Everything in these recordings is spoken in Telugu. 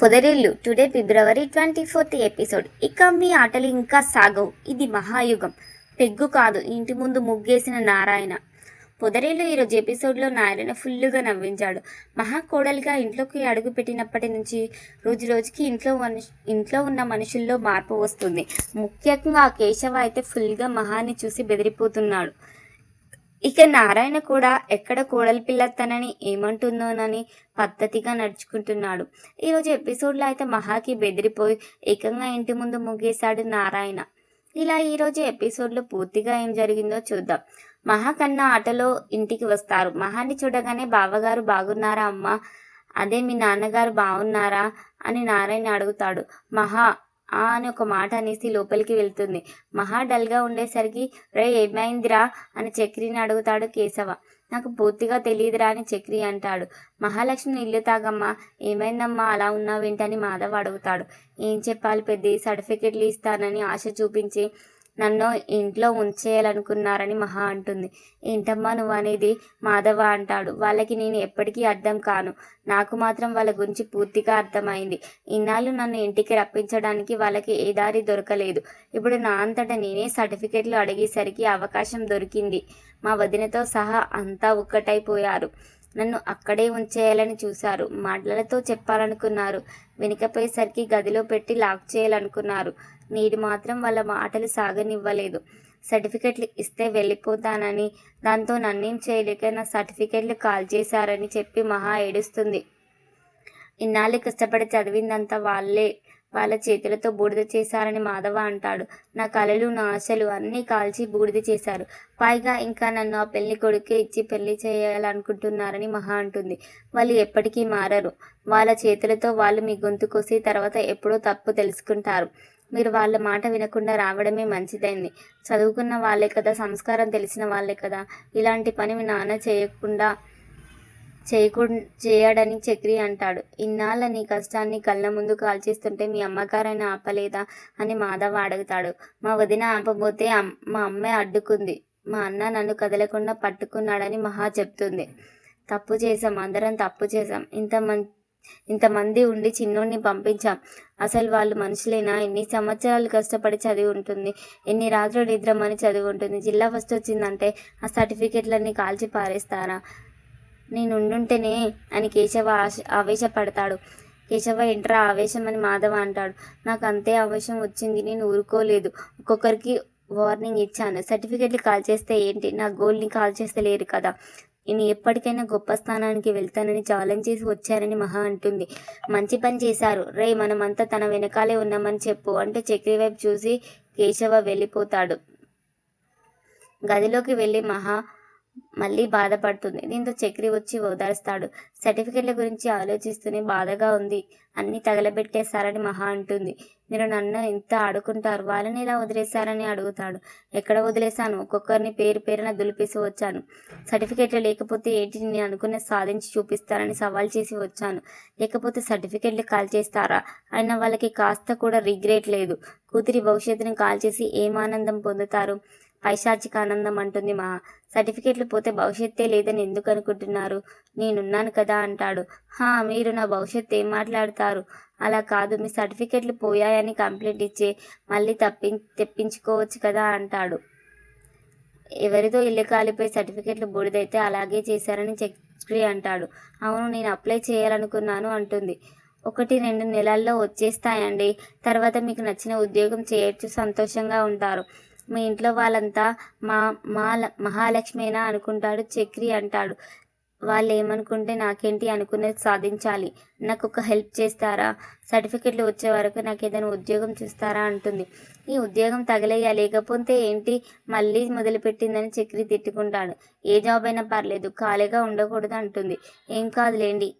పొదరిల్లు టుడే ఫిబ్రవరి 24th ఎపిసోడ్. ఇక మీ ఆటలు ఇంకా సాగవు. ఇది మహాయుగం. పెగ్గు కాదు, ఇంటి ముందు ముగ్గేసిన నారాయణ. పొదరిల్లు ఈరోజు ఎపిసోడ్లో నారాయణ ఫుల్లుగా నవ్వించాడు. మహా కోడలిగా ఇంట్లోకి అడుగు పెట్టినప్పటి నుంచి రోజు రోజుకి ఇంట్లో ఉన్న మనుషుల్లో మార్పు వస్తుంది. ముఖ్యంగా కేశవ అయితే ఫుల్గా మహాని చూసి బెదిరిపోతున్నాడు. ఇక నారాయణ కూడా ఎక్కడ కోడలి పిల్ల తనని ఏమంటుందోనని పద్ధతిగా నడుచుకుంటున్నాడు. ఈరోజు ఎపిసోడ్లో అయితే మహాకి బెదిరిపోయి ఏకంగా ఇంటి ముందు ముగ్గేశాడు నారాయణ. ఇలా ఈరోజు ఎపిసోడ్లో పూర్తిగా ఏం జరిగిందో చూద్దాం. మహా కన్నా ఆటలో ఇంటికి వస్తారు. మహాని చూడగానే బావగారు బాగున్నారా అమ్మా, అదే మీ నాన్నగారు బాగున్నారా అని నారాయణ అడుగుతాడు. మహా అని ఒక మాట అనేసి లోపలికి వెళ్తుంది. మహా డల్గా ఉండేసరికి రే ఏమైందిరా అని చక్రిని అడుగుతాడు కేశవ. నాకు పూర్తిగా తెలియదురా అని చక్రి అంటాడు. మహాలక్ష్మి ఇల్లు తాగమ్మా, ఏమైందమ్మా అలా ఉన్నావేంటని మాధవ్ అడుగుతాడు. ఏం చెప్పాలి పెద్ద, సర్టిఫికెట్లు ఇస్తానని ఆశ చూపించి నన్ను ఇంట్లో ఉంచేయాలనుకున్నారని మహా అంటుంది. ఏంటమ్మా నువ్వు అనేది, మాధవ అంటాడు. వాళ్ళకి నేను ఎప్పటికీ అర్థం కాను, నాకు మాత్రం వాళ్ళ గురించి పూర్తిగా అర్థమైంది. ఇన్నాళ్ళు నన్ను ఇంటికి రప్పించడానికి వాళ్ళకి ఏ దారి దొరకలేదు. ఇప్పుడు నా అంతటా నేనే సర్టిఫికెట్లు అడిగేసరికి అవకాశం దొరికింది. మా వదినతో సహా అంతా ఒక్కటైపోయారు. నన్ను అక్కడే ఉంచేయాలని చూశారు. మాటలతో చెప్పాలనుకున్నారు. వెనుకపోయేసరికి గదిలో పెట్టి లాక్ చేయాలనుకున్నారు. నేను మాత్రం వాళ్ళ మాటలు సాగనివ్వలేదు. సర్టిఫికెట్లు ఇస్తే వెళ్ళిపోతానని, దాంతో నన్నేం చేయలేక నా సర్టిఫికెట్లు కాల్ చేశారని చెప్పి మహా ఏడుస్తుంది. ఇన్నాళ్ళు కష్టపడి చదివిందంతా వాళ్ళ చేతులతో బూడిద చేశారని మాధవ అంటాడు. నా కలలు, నా ఆశలు అన్నీ కాల్చి బూడిద చేశారు. పైగా ఇంకా నన్ను ఆ పెళ్లి కొడుకే ఇచ్చి పెళ్లి చేయాలనుకుంటున్నారని మహా అంటుంది. వాళ్ళు ఎప్పటికీ మారరు. వాళ్ళ చేతులతో వాళ్ళు మీ గొంతు కోసి తర్వాత ఎప్పుడో తప్పు తెలుసుకుంటారు. మీరు వాళ్ళ మాట వినకుండా రావడమే మంచిదైంది. చదువుకున్న వాళ్ళే కదా, సంస్కారం తెలిసిన వాళ్ళే కదా, ఇలాంటి పని మీ నాన్న చేయడని చక్రి అంటాడు. ఇన్నాళ్ళ నీ కష్టాన్ని కళ్ళ ముందు కాల్చేస్తుంటే మీ అమ్మగారైనా ఆపలేదా అని మాధవ అడుగుతాడు. మా వదిన ఆపబోతే మా అమ్మే అడ్డుకుంది. మా అన్న నన్ను కదలకుండా పట్టుకున్నాడని మహా చెప్తుంది. తప్పు చేశాం, అందరం తప్పు చేశాం. ఇంతమంది ఉండి చిన్నోడిని పంపించాం. అసలు వాళ్ళు మనుషులేనా? ఎన్ని సంవత్సరాలు కష్టపడి చదివి ఉంటుంది, ఎన్ని రాత్రులు నిద్రమని చదివి ఉంటుంది. జిల్లా ఫస్ట్ వచ్చిందంటే ఆ సర్టిఫికెట్లన్నీ కాల్చి పారేస్తారా? నేనుండుంటేనే అని కేశవ ఆవేశపడతాడు. కేశవ ఎంట్రా ఆవేశం అని మాధవ అంటాడు. నాకు అంతే ఆవేశం వచ్చింది, నేను ఊరుకోలేదు. ఒక్కొక్కరికి వార్నింగ్ ఇచ్చాను. సర్టిఫికెట్లు కాల్ చేస్తే ఏంటి, నా గోల్ని కాల్ చేస్తే లేరు కదా. నేను ఎప్పటికైనా గొప్ప స్థానానికి వెళ్తానని ఛాలెంజ్ చేసి వచ్చానని మహా అంటుంది. మంచి పని చేశారు రే, మనమంతా తన వెనకాలే ఉన్నామని చెప్పు అంటే చక్రి వైపు చూసి కేశవ వెళ్ళిపోతాడు. గదిలోకి వెళ్ళి మహా మళ్ళీ బాధపడుతుంది. దీంతో చక్రి వచ్చి ఓదారుస్తాడు. సర్టిఫికెట్ల గురించి ఆలోచిస్తూనే బాధగా ఉంది, అన్నీ తగలబెట్టేశారని మహా అంటుంది. మీరు నన్ను ఎంత ఆడుకుంటారు, వాళ్ళని ఎలా వదిలేశారని అడుగుతాడు. ఎక్కడ వదిలేశాను, ఒక్కొక్కరిని పేరు పేరున దులిపేసి వచ్చాను. సర్టిఫికెట్లు లేకపోతే ఏంటి, నేను అనుకున్న సాధించి చూపిస్తారని సవాల్ చేసి వచ్చాను. లేకపోతే సర్టిఫికెట్లు కాల్ చేస్తారా? అయినా వాళ్ళకి కాస్త కూడా రిగ్రెట్ లేదు. కూతురి భవిష్యత్తుని కాల్ చేసి ఏం ఆనందం పొందుతారు? పైశాచిక ఆనందం అంటుంది మహా. సర్టిఫికెట్లు పోతే భవిష్యత్తే లేదని ఎందుకు అనుకుంటున్నారు? నేనున్నాను కదా అంటాడు. మీరు నా భవిష్యత్తు ఏం మాట్లాడతారు? అలా కాదు, మీ సర్టిఫికెట్లు పోయాయని కంప్లైంట్ ఇచ్చి మళ్ళీ తెప్పించుకోవచ్చు కదా అంటాడు. ఎవరితో ఇల్లు కాలిపోయి సర్టిఫికెట్లు బూడిదైతే అలాగే చేశారని చక్రి అంటాడు. అవును, నేను అప్లై చేయాలనుకున్నాను అంటుంది. 1-2 నెలల్లో వచ్చేస్తాయండి. తర్వాత మీకు నచ్చిన ఉద్యోగం చేయొచ్చు, సంతోషంగా ఉంటారు. మీ ఇంట్లో వాళ్ళంతా మహాలక్ష్మేనా అనుకుంటాడు. చక్రి అంటాడు. వాళ్ళు ఏమనుకుంటే నాకేంటి, అనుకునేది సాధించాలి. నాకు ఒక హెల్ప్ చేస్తారా? సర్టిఫికెట్లు వచ్చే వరకు నాకు ఏదైనా ఉద్యోగం చూస్తారా అంటుంది. ఈ ఉద్యోగం తగలేయా, లేకపోతే ఏంటి మళ్ళీ మొదలుపెట్టిందని చక్రి తిట్టుకుంటాడు. ఏ జాబ్ అయినా పర్లేదు, ఖాళీగా ఉండకూడదు అంటుంది. ఏం కాదులేండి,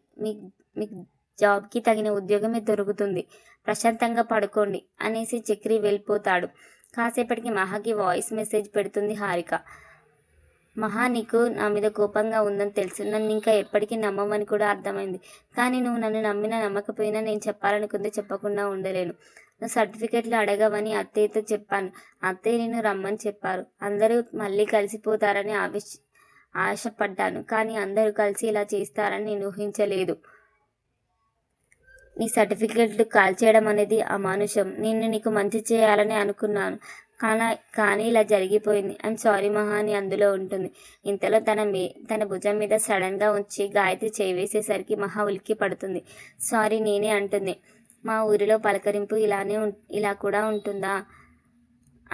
మీకు జాబ్కి తగిన ఉద్యోగమే దొరుకుతుంది, ప్రశాంతంగా పడుకోండి అనేసి చక్రి వెళ్ళిపోతాడు. కాసేపటికి మహాకి వాయిస్ మెసేజ్ పెడుతుంది హారిక. మహా, నీకు నా మీద కోపంగా ఉందని తెలుసు, నన్ను ఇంకా ఎప్పటికీ నమ్మమని కూడా అర్థమైంది. కానీ నువ్వు నన్ను నమ్మినా నమ్మకపోయినా నేను చెప్పాలనుకుంది చెప్పకుండా ఉండలేను. నువ్వు సర్టిఫికెట్లు అడగవని అత్తయ్యతో చెప్పాను. అత్తయ్య నేను రమ్మని చెప్పారు. అందరూ మళ్ళీ కలిసిపోతారని ఆశపడ్డాను, కానీ అందరూ కలిసి ఇలా చేస్తారని నేను ఊహించలేదు. నీ సర్టిఫికెట్లు కాల్చేయడం అనేది అమానుషం. నిన్ను నీకు మంచి చేయాలని అనుకున్నాను, కానీ ఇలా జరిగిపోయింది. ఐఎమ్ సారీ మహా అని అందులో ఉంటుంది. ఇంతలో తన భుజం మీద సడన్గా ఉంచి గాయత్రి చేయి వేసేసరికి మహా ఉలిక్కి పడుతుంది. సారీ నేనే అంటుంది. మా ఊరిలో పలకరింపు ఇలా కూడా ఉంటుందా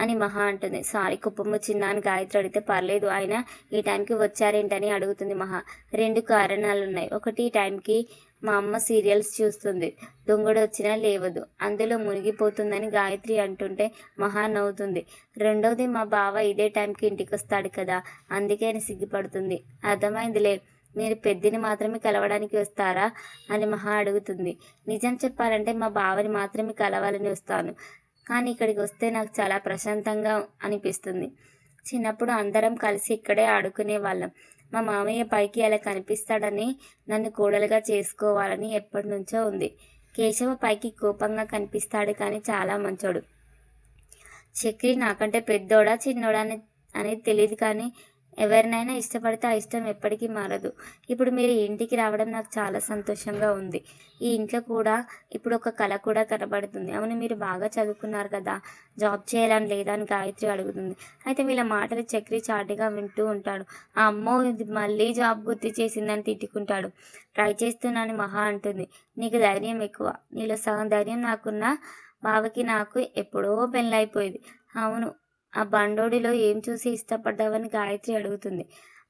అని మహా అంటుంది. సారీ కుప్పం వచ్చిందా అని గాయత్రి అడిగితే పర్లేదు, ఆయన ఈ టైంకి వచ్చారేంటని అడుగుతుంది మహా. 2 కారణాలున్నాయి. ఒకటి, ఈ టైంకి మా అమ్మ సీరియల్స్ చూస్తుంది, దొంగడు వచ్చినా లేవదు, అందులో మునిగిపోతుందని గాయత్రి అంటుంటే మహా నవ్వుతుంది. రెండోది, మా బావ ఇదే టైంకి ఇంటికి వస్తాడు కదా, అందుకే అని సిగ్గుపడుతుంది. అర్థమైందిలే, మీరు పెద్దిని మాత్రమే కలవడానికి వస్తారా అని మహా అడుగుతుంది. నిజం చెప్పాలంటే మా బావని మాత్రమే కలవాలని వస్తాను, కానీ ఇక్కడికి వస్తే నాకు చాలా ప్రశాంతంగా అనిపిస్తుంది. చిన్నప్పుడు అందరం కలిసి ఇక్కడే ఆడుకునే వాళ్ళం. మా మామయ్య పైకి అలా కనిపిస్తాడని నన్ను కోడలుగా చేసుకోవాలని ఎప్పటి నుంచో ఉంది. కేశవ పైకి కోపంగా కనిపిస్తాడు, కానీ చాలా మంచోడు. చక్రి నాకంటే పెద్దోడా చిన్నోడా అనేది తెలియదు, కానీ ఎవరినైనా ఇష్టపడితే ఆ ఇష్టం ఎప్పటికీ మారదు. ఇప్పుడు మీరు ఇంటికి రావడం నాకు చాలా సంతోషంగా ఉంది. ఈ ఇంట్లో కూడా ఇప్పుడు ఒక కళ కూడా కనబడుతుంది. అవును, మీరు బాగా చదువుకున్నారు కదా, జాబ్ చేయాలని లేదా అని గాయత్రి అడుగుతుంది. అయితే వీళ్ళ మాటలు చక్రి చాటుగా వింటూ ఉంటాడు. ఆ అమ్మో, ఇది మళ్ళీ జాబ్ గుర్తు చేసిందని తిట్టుకుంటాడు. ట్రై చేస్తున్నాను మహా అంటుంది. నీకు ధైర్యం ఎక్కువ, నీలో సగం ధైర్యం నాకున్న బావకి నాకు ఎప్పుడో పెళ్ళైపోయేది. అవును, ఆ బండోడిలో ఏం చూసి ఇష్టపడ్డావని గాయత్రి అడుగుతుంది.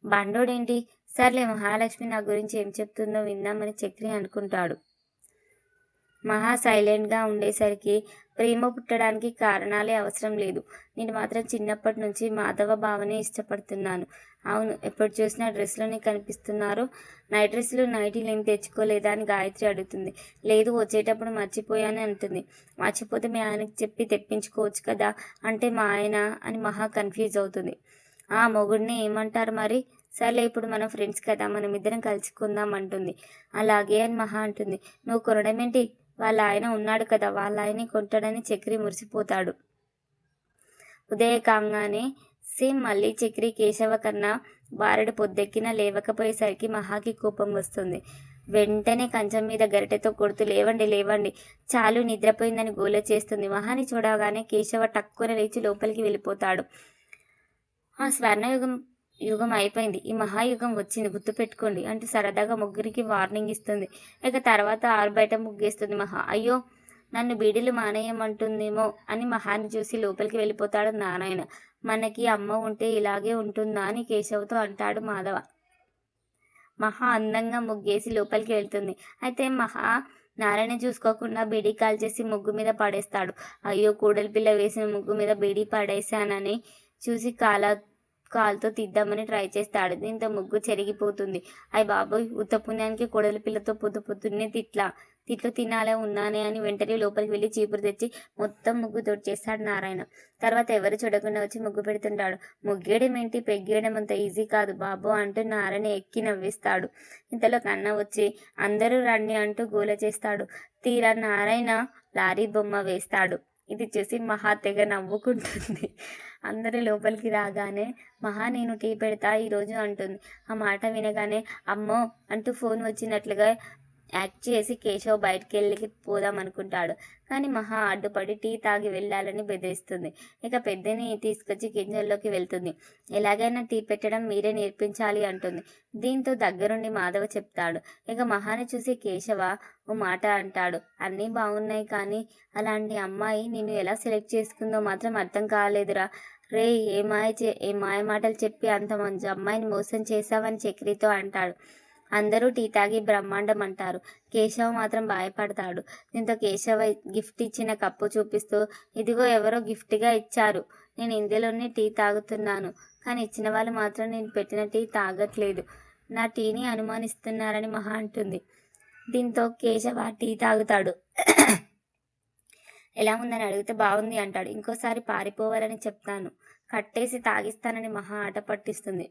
బండోడేంటి, సర్లే మహాలక్ష్మి నా గురించి ఏం చెప్తుందో విందామని చక్రి అనుకుంటాడు. మహా సైలెంట్గా ఉండేసరికి ప్రేమ పుట్టడానికి కారణాలే అవసరం లేదు. నేను మాత్రం చిన్నప్పటి నుంచి మాధవ బావనే ఇష్టపడుతున్నాను. అవును, ఎప్పుడు చూసినా డ్రెస్లోనే కనిపిస్తున్నారు. నైట్ డ్రెస్సులు నైటీలు ఏం తెచ్చుకోలేదా అని గాయత్రి అడుగుతుంది. లేదు, వచ్చేటప్పుడు మర్చిపోయాను అంటుంది. మర్చిపోతే మీ ఆయనకి చెప్పి తెప్పించుకోవచ్చు కదా అంటే మా ఆయన అని మహా కన్ఫ్యూజ్ అవుతుంది. ఆ మొగుడిని ఏమంటారు మరి? సర్లే, ఇప్పుడు మనం ఫ్రెండ్స్ కదా, మనం ఇద్దరం కలుసుకుందాం అంటుంది. అలాగే అని మహా అంటుంది. నువ్వు కొనడమేంటి, వాళ్ళ ఆయన ఉన్నాడు కదా, వాళ్ళ ఆయనే కొంటాడని చక్రి మురిసిపోతాడు. ఉదయ కాగానే సేమ్ మళ్ళీ చక్రి కేశవ కన్నా బారెడు పొద్దెక్కినా లేవకపోయేసరికి మహాకి కోపం వస్తుంది. వెంటనే కంచం మీద గరిటెతో కొడుతూ లేవండి లేవండి, చాలు నిద్రపోయిందని గోల చేస్తుంది. మహాని చూడగానే కేశవ టక్కున లేచి లోపలికి వెళ్ళిపోతాడు. ఆ యుగం అయిపోయింది, ఈ మహాయుగం వచ్చింది, గుర్తుపెట్టుకోండి అంటూ సరదాగా ముగ్గురికి వార్నింగ్ ఇస్తుంది. ఇక తర్వాత ఆరు బయట ముగ్గేస్తుంది మహా. అయ్యో, నన్ను బీడీలు మానేయమంటుందేమో అని మహాని చూసి లోపలికి వెళ్ళిపోతాడు నారాయణ. మనకి అమ్మ ఉంటే ఇలాగే ఉంటుందా అని కేశవ్తో అంటాడు మాధవ. మహా అందంగా ముగ్గేసి లోపలికి వెళ్తుంది. అయితే మహా నారాయణ చూసుకోకుండా బీడీ కాల్చేసి ముగ్గు మీద పడేస్తాడు. అయ్యో, కూడలి పిల్ల వేసిన ముగ్గు మీద బీడీ పడేశానని చూసి కాలుతో తీద్దామని ట్రై చేస్తాడు. దీంతో ముగ్గు చెరిగిపోతుంది. అయ్య బాబోయ్, ఉత్త పుణ్యానికి కొడలి పిల్లతో పొద్దున్నే తిట్లు తినాలే ఉన్నానే అని వెంటనే లోపలికి వెళ్ళి చీపురు తెచ్చి మొత్తం ముగ్గు తోడ్చేస్తాడు నారాయణ. తర్వాత ఎవరు చూడకుండా వచ్చి ముగ్గు పెడుతుంటాడు. ముగ్గేయడం ఏంటి, పెగ్గేయడం అంత ఈజీ కాదు బాబు అంటూ నారాయణ ఎక్కి నవ్విస్తాడు. ఇంతలో కన్న వచ్చి అందరూ రండి అంటూ గోల చేస్తాడు. తీరా నారాయణ లారీ బొమ్మ వేస్తాడు. ఇది చూసి మహా తెగ నవ్వుకుంటుంది. అందరూ లోపలికి రాగానే మహా నేను టీ పెడతా ఈరోజు అంటుంది. ఆ మాట వినగానే అమ్మో అంటూ ఫోన్ వచ్చినట్లుగా యాక్ట్ చేసి కేశవ్ బయటికి వెళ్ళి పోదాం అనుకుంటాడు. కానీ మహా అడ్డుపడి టీ తాగి వెళ్ళాలని బెదిరిస్తుంది. ఇక పెద్దని తీసుకొచ్చి కిచెన్లోకి వెళ్తుంది. ఎలాగైనా టీ పెట్టడం మీరే నేర్పించాలి అంటుంది. దీంతో దగ్గరుండి మాధవ చెప్తాడు. ఇక మహాని చూసి కేశవ ఓ మాట అంటాడు. అన్నీ బాగున్నాయి, కానీ అలాంటి అమ్మాయి నిన్ను ఎలా సెలెక్ట్ చేసుకుందో మాత్రం అర్థం కాలేదురా. రే, ఏ మాయ మాటలు చెప్పి అంత మంచి అమ్మాయిని మోసం చేశావని చక్రితో అంటాడు. అందరూ టీ తాగి బ్రహ్మాండం అంటారు. కేశవ మాత్రం భయపడతాడు. దీంతో కేశవ గిఫ్ట్ ఇచ్చిన కప్పు చూపిస్తూ, ఇదిగో ఎవరో గిఫ్ట్గా ఇచ్చారు, నేను ఇందులోనే టీ తాగుతున్నాను, కానీ ఇచ్చిన వాళ్ళు మాత్రం నేను పెట్టిన టీ తాగట్లేదు, నా టీని అనుమానిస్తున్నారని మహా అంటుంది. దీంతో కేశవ టీ తాగుతాడు. ఎలా ఉందని అడిగితే బాగుంది అంటాడు. ఇంకోసారి పారిపోవాలని చెప్తాను, కట్టేసి తాగిస్తానని మహా ఆట పట్టిస్తుంది.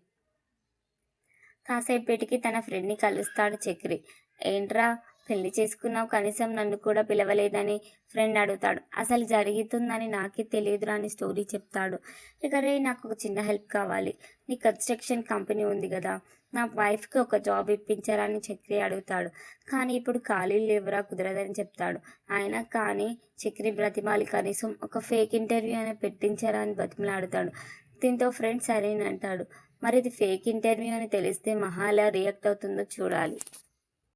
కాసేపటికి తన ఫ్రెండ్ని కలుస్తాడు చక్రి. ఏంట్రా పెళ్లి చేసుకున్నావు, కనీసం నన్ను కూడా పిలవలేదని ఫ్రెండ్ అడుగుతాడు. అసలు జరుగుతుందని నాకే తెలియదురా అని స్టోరీ చెప్తాడు. ఇక రే, నాకు ఒక చిన్న హెల్ప్ కావాలి. నీ కన్స్ట్రక్షన్ కంపెనీ ఉంది కదా, నా వైఫ్కి ఒక జాబ్ ఇప్పించారా అని చక్రి అడుగుతాడు. కానీ ఇప్పుడు ఖాళీలు లేవురా, కుదరదని చెప్తాడు. ఆయన కానీ చక్రి బ్రతిమాలి కనీసం ఒక ఫేక్ ఇంటర్వ్యూ అని పెట్టించారా అని బతిమలాడుతాడు. దీంతో ఫ్రెండ్ సరేనంటాడు. మరి ఇది ఫేక్ ఇంటర్వ్యూ అని తెలిస్తే మహా ఎలా రియాక్ట్ అవుతుందో చూడాలి.